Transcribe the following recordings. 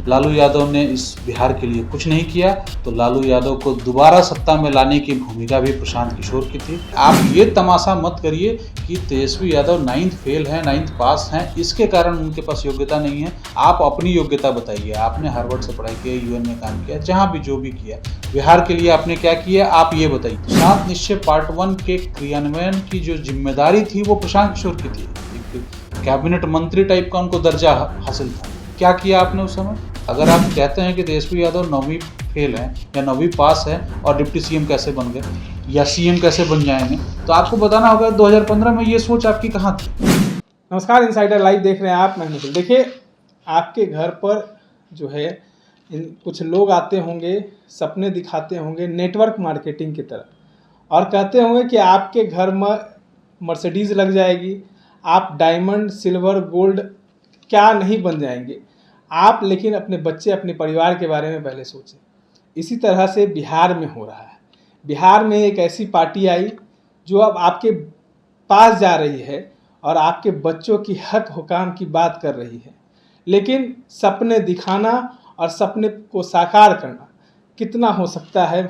लालू यादव ने इस बिहार के लिए कुछ नहीं किया, तो लालू यादव को दोबारा सत्ता में लाने की भूमिका भी प्रशांत किशोर की थी। आप ये तमाशा मत करिए कि तेजस्वी यादव 9th फेल हैं, 9th पास हैं, इसके कारण उनके पास योग्यता नहीं है। आप अपनी योग्यता बताइए। आपने हार्वर्ड से पढ़ाई की, यूएन में काम किया, जहाँ भी जो भी किया, बिहार के लिए आपने क्या किया, आप ये बताइए। 7 निश्चय पार्ट 1 के क्रियान्वयन की जो जिम्मेदारी थी वो प्रशांत किशोर की थी। कैबिनेट मंत्री टाइप का उनको दर्जा हासिल था। क्या किया आपने उस समय? अगर आप कहते हैं कि तेजस्वी यादव 9वीं फेल है या 9वीं पास है और डिप्टी सीएम कैसे बन गए या सीएम कैसे बन जाएंगे, तो आपको बताना होगा 2015 में ये सोच आपकी कहाँ थी। नमस्कार, इनसाइडर लाइव देख रहे हैं आप। मैं निखिल। देखिए, आपके घर पर जो है कुछ लोग आते होंगे, सपने दिखाते होंगे नेटवर्क मार्केटिंग की तरह, और कहते होंगे कि आपके घर में मर्सिडीज़ लग जाएगी, आप डायमंड, सिल्वर, गोल्ड क्या नहीं बन जाएंगे आप। लेकिन अपने बच्चे, अपने परिवार के बारे में पहले सोचें। इसी तरह से बिहार में हो रहा है। बिहार में एक ऐसी पार्टी आई जो अब आपके पास जा रही है और आपके बच्चों की हक हुकाम की बात कर रही है। लेकिन सपने दिखाना और सपने को साकार करना कितना हो सकता है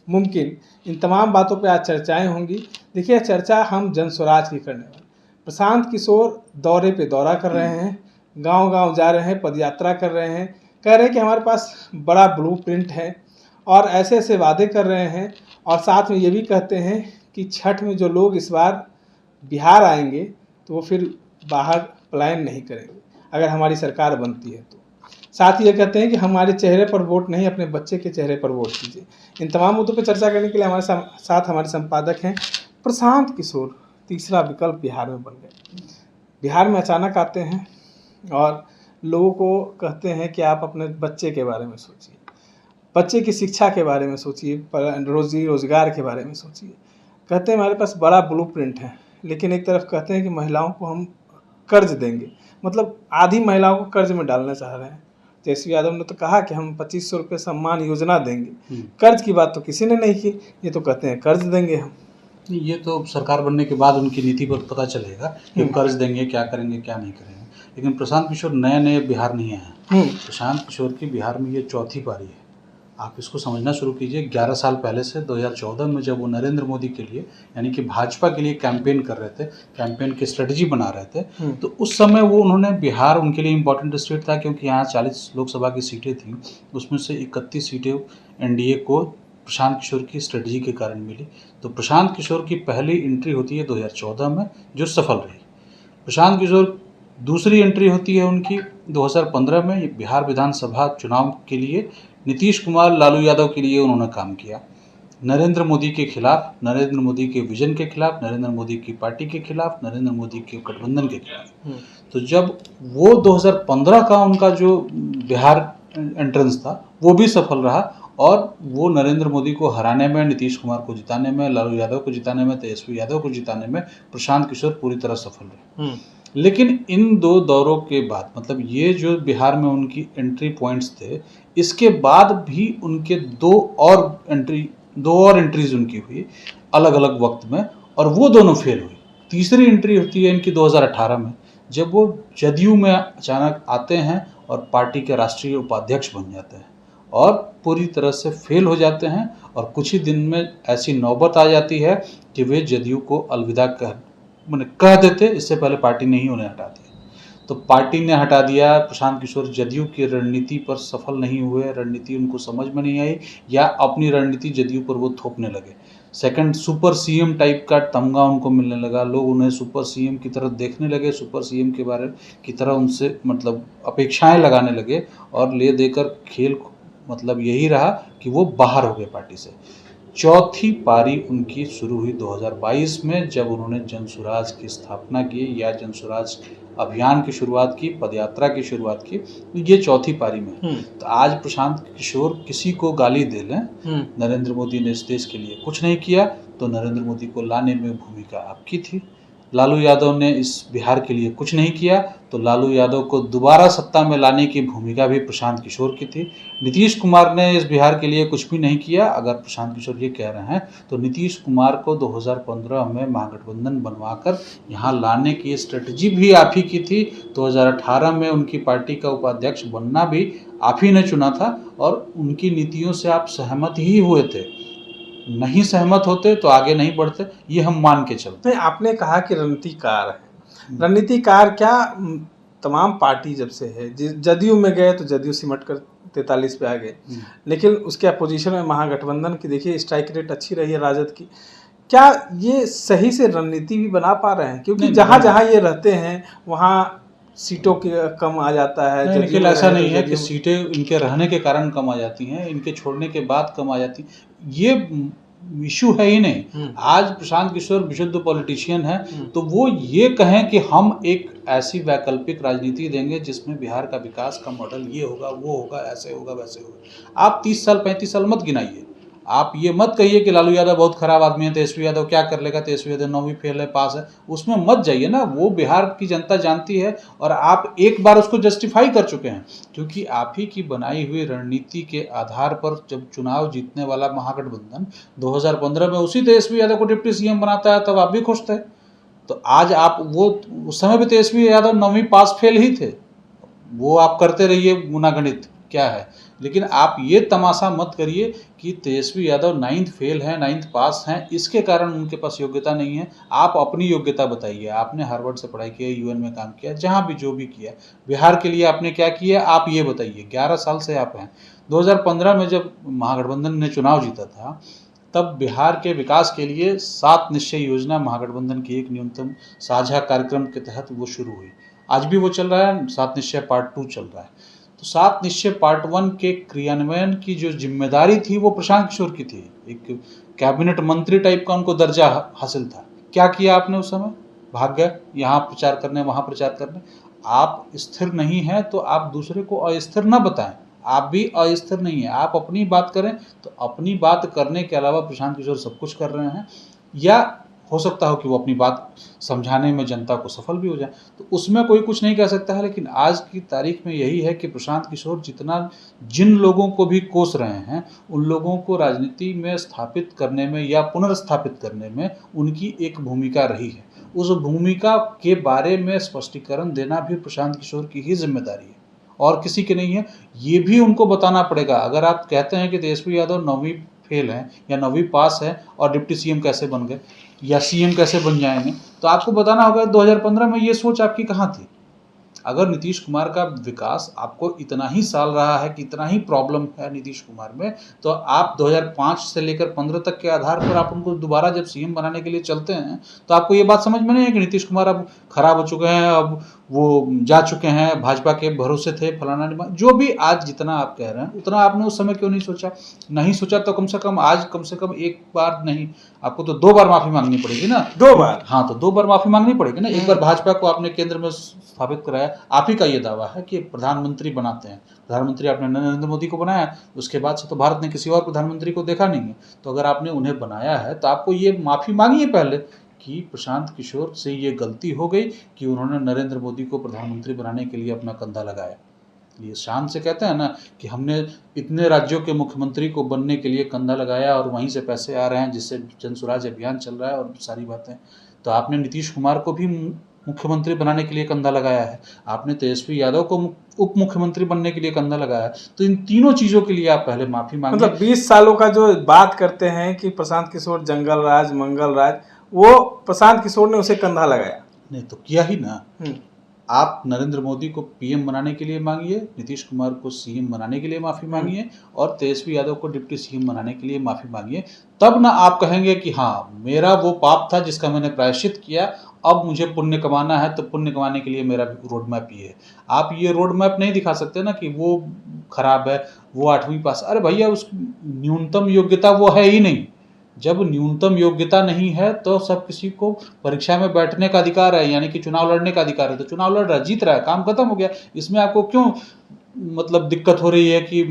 मुमकिन, इन तमाम बातों पर आज चर्चाएं होंगी। देखिए, चर्चा हम जनस्वराज की करने वाले। प्रशांत किशोर दौरे पे दौरा कर रहे हैं, गांव-गांव जा रहे हैं, पदयात्रा कर रहे हैं, कह रहे हैं कि हमारे पास बड़ा ब्लूप्रिंट है और ऐसे ऐसे वादे कर रहे हैं। और साथ में ये भी कहते हैं कि छठ में जो लोग इस बार बिहार आएंगे तो वो फिर बाहर पलायन नहीं करेंगे अगर हमारी सरकार बनती है तो। साथ ही ये कहते हैं कि हमारे चेहरे पर वोट नहीं, अपने बच्चे के चेहरे पर वोट कीजिए। इन तमाम मुद्दों पर चर्चा करने के लिए हमारे साथ हमारे संपादक हैं प्रशांत किशोर। तीसरा विकल्प बिहार में बन गए। बिहार में अचानक आते हैं और लोगों को कहते हैं कि आप अपने बच्चे के बारे में सोचिए, बच्चे की शिक्षा के बारे में सोचिए, रोजी रोजगार के बारे में सोचिए। कहते हैं हमारे पास बड़ा ब्लूप्रिंट है, लेकिन एक तरफ कहते हैं कि महिलाओं को हम कर्ज देंगे, मतलब आधी महिलाओं को कर्ज में डालना चाह रहे हैं। तेजस्वी यादव ने तो कहा कि हम 2500 रुपये सम्मान योजना देंगे। कर्ज की बात तो किसी ने नहीं की, ये तो कहते हैं कर्ज देंगे हम। ये तो सरकार बनने के बाद उनकी नीति पर पता चलेगा कि कर्ज देंगे, क्या करेंगे, क्या नहीं करेंगे। लेकिन प्रशांत किशोर नए नए बिहार नहीं आए हैं। प्रशांत किशोर की बिहार में ये चौथी पारी है। आप इसको समझना शुरू कीजिए। 11 साल पहले से 2014 में जब वो नरेंद्र मोदी के लिए यानी कि भाजपा के लिए कैंपेन कर रहे थे, कैंपेन की स्ट्रेटजी बना रहे थे, तो उस समय वो उन्होंने बिहार उनके लिए इम्पोर्टेंट स्टेट था क्योंकि यहाँ 40 लोकसभा की सीटें थीं, उसमें से 31 सीटें एनडीए को प्रशांत किशोर की स्ट्रेटजी के कारण मिली। तो प्रशांत किशोर की पहली एंट्री होती है 2014 में, जो सफल रही। प्रशांत किशोर दूसरी एंट्री होती है उनकी 2015 में। बिहार विधानसभा चुनाव के लिए नीतीश कुमार, लालू यादव के लिए उन्होंने काम किया, नरेंद्र मोदी के खिलाफ, नरेंद्र मोदी के विजन के खिलाफ, नरेंद्र मोदी की पार्टी के खिलाफ, नरेंद्र मोदी के गठबंधन के खिलाफ। तो जब वो 2015 का उनका जो बिहार एंट्रेंस था वो भी सफल रहा और वो नरेंद्र मोदी को हराने में, नीतीश कुमार को जिताने में, लालू यादव को जिताने में, तेजस्वी यादव को जिताने में प्रशांत किशोर पूरी तरह सफल रहे। लेकिन इन दो दौरों के बाद, मतलब ये जो बिहार में उनकी एंट्री पॉइंट्स थे, इसके बाद भी उनके दो और एंट्रीज उनकी हुई अलग अलग वक्त में, और वो दोनों फेल हुई। तीसरी एंट्री होती है इनकी 2018 में, जब वो जदयू में अचानक आते हैं और पार्टी के राष्ट्रीय उपाध्यक्ष बन जाते हैं और पूरी तरह से फेल हो जाते हैं। और कुछ ही दिन में ऐसी नौबत आ जाती है कि वे जदयू को अलविदा कह देते। इससे पहले पार्टी ने ही उन्हें हटा दिया। तो पार्टी ने हटा दिया। प्रशांत किशोर जदयू की रणनीति पर सफल नहीं हुए, रणनीति उनको समझ में नहीं आई या अपनी रणनीति जदयू पर वो थोपने लगे। सेकंड, सुपर सीएम टाइप का तमगा उनको मिलने लगा। लोग उन्हें सुपर सीएम की तरफ देखने लगे, सुपर सीएम के बारे की तरह उनसे मतलब अपेक्षाएं लगाने लगे और ले देकर खेल मतलब यही रहा कि वो बाहर हो गए पार्टी से। चौथी पारी उनकी शुरू हुई 2022 में, जब उन्होंने जनसुराज की स्थापना की या जनसुराज अभियान की शुरुआत की, पदयात्रा की शुरुआत की। ये चौथी पारी में। तो आज प्रशांत किशोर किसी को गाली दे लें, नरेंद्र मोदी ने इस देश के लिए कुछ नहीं किया, तो नरेंद्र मोदी को लाने में भूमिका आपकी थी। लालू यादव ने इस बिहार के लिए कुछ नहीं किया, तो लालू यादव को दोबारा सत्ता में लाने की भूमिका भी प्रशांत किशोर की थी। नीतीश कुमार ने इस बिहार के लिए कुछ भी नहीं किया। अगर प्रशांत किशोर ये कह रहे हैं तो नीतीश कुमार को 2015 में महागठबंधन बनवाकर यहाँ लाने की स्ट्रेटजी भी आप ही की थी। 2018 में उनकी पार्टी का उपाध्यक्ष बनना भी आप ही ने चुना था और उनकी नीतियों से आप सहमत ही हुए थे। नहीं सहमत होते तो आगे नहीं बढ़ते, ये हम मान के चलते। नहीं, आपने कहा कि रणनीतिकार है। रणनीतिकार क्या, तमाम पार्टी जब से है, जदयू में गए तो जदयू सिमट कर 43 पे आ गए, लेकिन उसके अपोजिशन में महागठबंधन की देखिए स्ट्राइक रेट अच्छी रही है राजद की। क्या ये सही से रणनीति भी बना पा रहे हैं? क्योंकि जहाँ जहाँ ये रहते हैं वहाँ सीटों की कम आ जाता है। लेकिन ऐसा नहीं है कि सीटें इनके रहने के कारण कम आ जाती हैं, इनके छोड़ने के बाद कम आ जाती, ये इशू है ही नहीं। आज प्रशांत किशोर विशुद्ध पॉलिटिशियन है, तो वो ये कहें कि हम एक ऐसी वैकल्पिक राजनीति देंगे जिसमें बिहार का विकास का मॉडल ये होगा, वो होगा, ऐसे होगा, वैसे होगा। आप 30 साल 35 साल मत गिनाइए। आप ये मत कहिए कि लालू यादव बहुत खराब आदमी है, तेजस्वी यादव क्या कर लेगा, तेजस्वी यादव 9वीं फेल है, पास है, उसमें मत जाइए ना। वो बिहार की जनता जानती है और आप एक बार उसको जस्टिफाई कर चुके हैं, क्योंकि आप ही की बनाई हुई रणनीति के आधार पर जब चुनाव जीतने वाला महागठबंधन 2015 में उसी तेजस्वी यादव को डिप्टी सीएम बनाता है, तब आप भी खुश थे। तो आज आप वो उस समय भी तेजस्वी यादव 9वीं पास फेल ही थे, वो आप करते रहिए गुनागणित क्या है, लेकिन आप ये तमाशा मत करिए कि तेजस्वी यादव 9th फेल हैं, 9th पास हैं, इसके कारण उनके पास योग्यता नहीं है। आप अपनी योग्यता बताइए। आपने हार्वर्ड से पढ़ाई की है, यूएन में काम किया, जहाँ भी जो भी किया, बिहार के लिए आपने क्या किया, आप ये बताइए। 11 साल से आप हैं। 2015 में जब महागठबंधन ने चुनाव जीता था, तब बिहार के विकास के लिए 7 निश्चय योजना महागठबंधन की एक न्यूनतम साझा कार्यक्रम के तहत वो शुरू हुई। आज भी वो चल रहा है, 7 निश्चय पार्ट 2 चल रहा है। तो 7 निश्चय पार्ट 1 के क्रियान्वयन की जो जिम्मेदारी थी वो प्रशांत किशोर की थी। एक कैबिनेट मंत्री टाइप का उनको दर्जा हासिल था। क्या किया आपने उस समय? भाग गए यहाँ प्रचार करने, वहाँ प्रचार करने। आप स्थिर नहीं हैं तो आप दूसरे को अस्थिर न बताएं। आप भी अस्थिर नहीं है, आप अपनी बात करें। तो अपनी बात करने के अलावा प्रशांत किशोर सब कुछ कर रहे हैं, या हो सकता हो कि वो अपनी बात समझाने में जनता को सफल भी हो जाए, तो उसमें कोई कुछ नहीं कह सकता है। लेकिन आज की तारीख में यही है कि प्रशांत किशोर जिन लोगों को भी कोस रहे हैं, उन लोगों को राजनीति में स्थापित करने में या पुनर्स्थापित करने में उनकी एक भूमिका रही है। उस भूमिका के बारे में स्पष्टीकरण देना भी प्रशांत किशोर की ही जिम्मेदारी है और किसी की नहीं है। ये भी उनको बताना पड़ेगा। अगर आप कहते हैं कि तेजस्वी यादव 9वीं फेल हैं या 9वीं पास है और डिप्टी सीएम कैसे बन गए या सीएम कैसे बन जाएंगे, तो आपको बताना होगा 2015 में ये सोच आपकी कहाँ थी। अगर नीतीश कुमार का विकास आपको इतना ही साल रहा है कि इतना ही प्रॉब्लम है नीतीश कुमार में, तो आप 2005 से लेकर 15 तक के आधार पर आप उनको दोबारा जब सीएम बनाने के लिए चलते हैं, तो आपको ये बात समझ में नहीं है कि नीतीश कुमार अब खराब हो चुके हैं, अब वो जा चुके हैं, भाजपा के भरोसे थे, फलाना जो भी आज जितना आप कह रहे हैं उतना आपने उस समय क्यों नहीं सोचा? नहीं सोचा तो कम से कम आज कम से कम एक बार नहीं, आपको तो 2 बार माफी मांगनी पड़ेगी ना। 2 बार? हाँ, तो 2 बार माफी मांगनी पड़ेगी ना। एक बार भाजपा को आपने केंद्र में स्थापित कराया, आप ही का ये दावा है कि प्रधानमंत्री बनाते हैं, प्रधानमंत्री आपने नरेंद्र मोदी को बनाया, उसके बाद से तो भारत ने किसी और प्रधानमंत्री को देखा नहीं है। तो अगर आपने उन्हें बनाया है तो आपको ये माफी मांगिए पहले कि प्रशांत किशोर से ये गलती हो गई कि उन्होंने नरेंद्र मोदी को प्रधानमंत्री बनाने के लिए अपना कंधा लगाया। ये शान से कहते हैं ना कि हमने इतने राज्यों के मुख्यमंत्री को बनने के लिए कंधा लगाया और वहीं से पैसे आ रहे हैं, जिससे जन स्वराज अभियान चल रहा है और सारी बातें। तो आपने नीतीश कुमार को भी मुख्यमंत्री बनाने के लिए कंधा लगाया है, आपने तेजस्वी यादव को उप मुख्यमंत्री बनने के लिए कंधा लगाया है। तो इन तीनों चीज़ों के लिए आप पहले माफी मांगे। मतलब 20 सालों का जो बात करते हैं कि प्रशांत किशोर जंगल राज मंगल राज, वो प्रशांत किशोर ने उसे कंधा लगाया नहीं तो किया ही ना। आप नरेंद्र मोदी को पीएम बनाने के लिए मांगिए, नीतीश कुमार को सीएम बनाने के लिए माफ़ी मांगिए और तेजस्वी यादव को डिप्टी सीएम बनाने के लिए माफ़ी मांगिए। तब ना आप कहेंगे कि हाँ, मेरा वो पाप था जिसका मैंने प्रायश्चित किया, अब मुझे पुण्य कमाना है, तो पुण्य कमाने के लिए मेरा रोड मैप ये है। आप ये रोड मैप नहीं दिखा सकते ना कि वो खराब है, वो 8वीं पास। अरे भैया, उस न्यूनतम योग्यता वो है ही नहीं। जब न्यूनतम योग्यता नहीं है तो सब किसी को परीक्षा में बैठने का अधिकार है, यानी कि चुनाव लड़ने का अधिकार है। तो चुनाव लड़ रहा है, जीत रहा है, काम खत्म हो गया। इसमें आपको क्यों मतलब दिक्कत हो रही है कि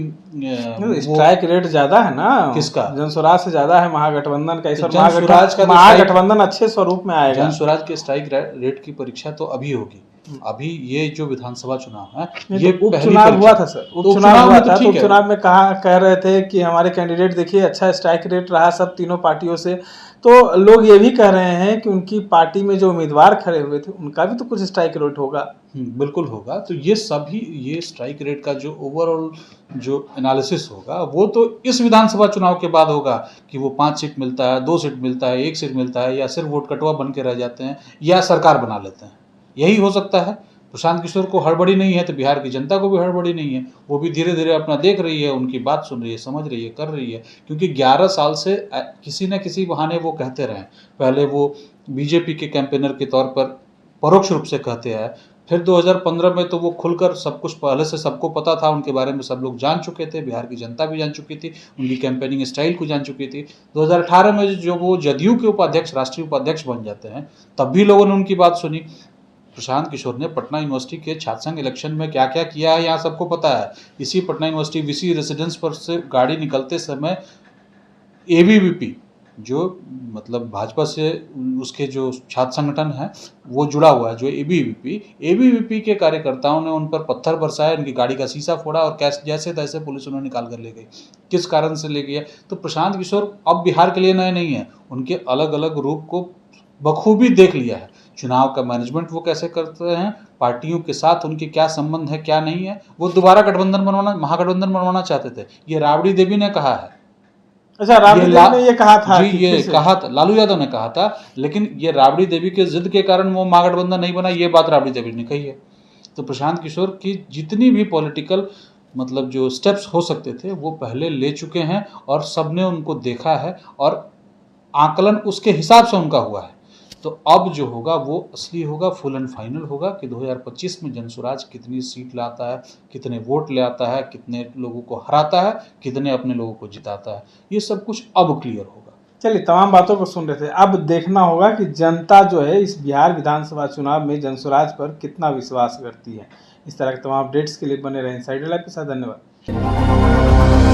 स्ट्राइक रेट ज्यादा है ना किसका? जनसुराज से ज्यादा है महागठबंधन का। इस बार जनसुराज का महागठबंधन अच्छे स्वरूप में आएगा। जनसुराज के स्ट्राइक रेट की परीक्षा तो अभी होगी। अभी ये जो विधानसभा चुनाव है ये तो उपचुनाव हुआ था सर, उपचुनाव हुआ था, तो उपचुनाव में कह रहे थे कि हमारे कैंडिडेट देखिए अच्छा स्ट्राइक रेट रहा सब तीनों पार्टियों से, तो लोग ये भी कह रहे हैं कि उनकी पार्टी में जो उम्मीदवार खड़े हुए थे उनका भी तो कुछ स्ट्राइक रेट होगा। बिल्कुल होगा। तो ये सभी ये स्ट्राइक रेट का जो ओवरऑल जो एनालिसिस होगा वो तो इस विधानसभा चुनाव के बाद होगा कि वो 5 सीट मिलता है, 2 सीट मिलता है, 1 सीट मिलता है, या सिर्फ वोट कटवा बन के रह जाते हैं या सरकार बना लेते हैं, यही हो सकता है। प्रशांत किशोर को हड़बड़ी नहीं है तो बिहार की जनता को भी हड़बड़ी नहीं है, वो भी धीरे धीरे अपना देख रही है, उनकी बात सुन रही है, समझ रही है, कर रही है। क्योंकि 11 साल से किसी न किसी बहाने वो कहते रहे। पहले वो बीजेपी के कैंपेनर के तौर पर परोक्ष रूप से कहते हैं, फिर 2015 में तो वो खुलकर सब कुछ पहले से सबको पता था, उनके बारे में सब लोग जान चुके थे, बिहार की जनता भी जान चुकी थी, उनकी कैंपेनिंग स्टाइल को जान चुकी थी। 2018 में जो वो जदयू के उपाध्यक्ष, राष्ट्रीय उपाध्यक्ष बन जाते हैं, तब भी लोगों ने उनकी बात सुनी। प्रशांत किशोर ने पटना यूनिवर्सिटी के छात्र संघ इलेक्शन में क्या क्या किया है यहाँ सबको पता है। इसी पटना यूनिवर्सिटी वीसी रेसिडेंस पर से गाड़ी निकलते समय एबीवीपी जो मतलब भाजपा से उसके जो छात्र संगठन है वो जुड़ा हुआ है, जो एबीवीपी के कार्यकर्ताओं ने उन पर पत्थर बरसाए, उनकी गाड़ी का शीशा फोड़ा और कैसे जैसे तैसे पुलिस उन्हें निकाल कर ले गई। किस कारण से ले गया? तो प्रशांत किशोर अब बिहार के लिए नए नहीं है, उनके अलग अलग रूप को बखूबी देख लिया है। चुनाव का मैनेजमेंट वो कैसे करते हैं, पार्टियों के साथ उनके क्या संबंध है क्या नहीं है। वो दोबारा गठबंधन बनवाना, महागठबंधन बनवाना चाहते थे, ये राबड़ी देवी ने कहा है। अच्छा, राबड़ी देवी ने ये कहा था? जी, ये कहा था, लालू यादव ने कहा था, लेकिन ये राबड़ी देवी के जिद के कारण वो महागठबंधन नहीं बना, ये बात राबड़ी देवी ने कही है। तो प्रशांत किशोर की जितनी भी पॉलिटिकल मतलब जो स्टेप्स हो सकते थे वो पहले ले चुके हैं और सबने उनको देखा है और आकलन उसके हिसाब से उनका हुआ है। तो अब जो होगा वो असली होगा, फुल एंड फाइनल होगा कि 2025 में जनसुराज कितनी सीट लाता है, कितने वोट ले आता है, कितने लोगों को हराता है, कितने अपने लोगों को जिताता है, ये सब कुछ अब क्लियर होगा। चलिए, तमाम बातों को सुन रहे थे, अब देखना होगा कि जनता जो है इस बिहार विधानसभा चुनाव में जनसुराज पर कितना विश्वास करती है। इस तरह के तमाम अपडेट्स के लिए बने रहे इनसाइडर लाइव के साथ। धन्यवाद।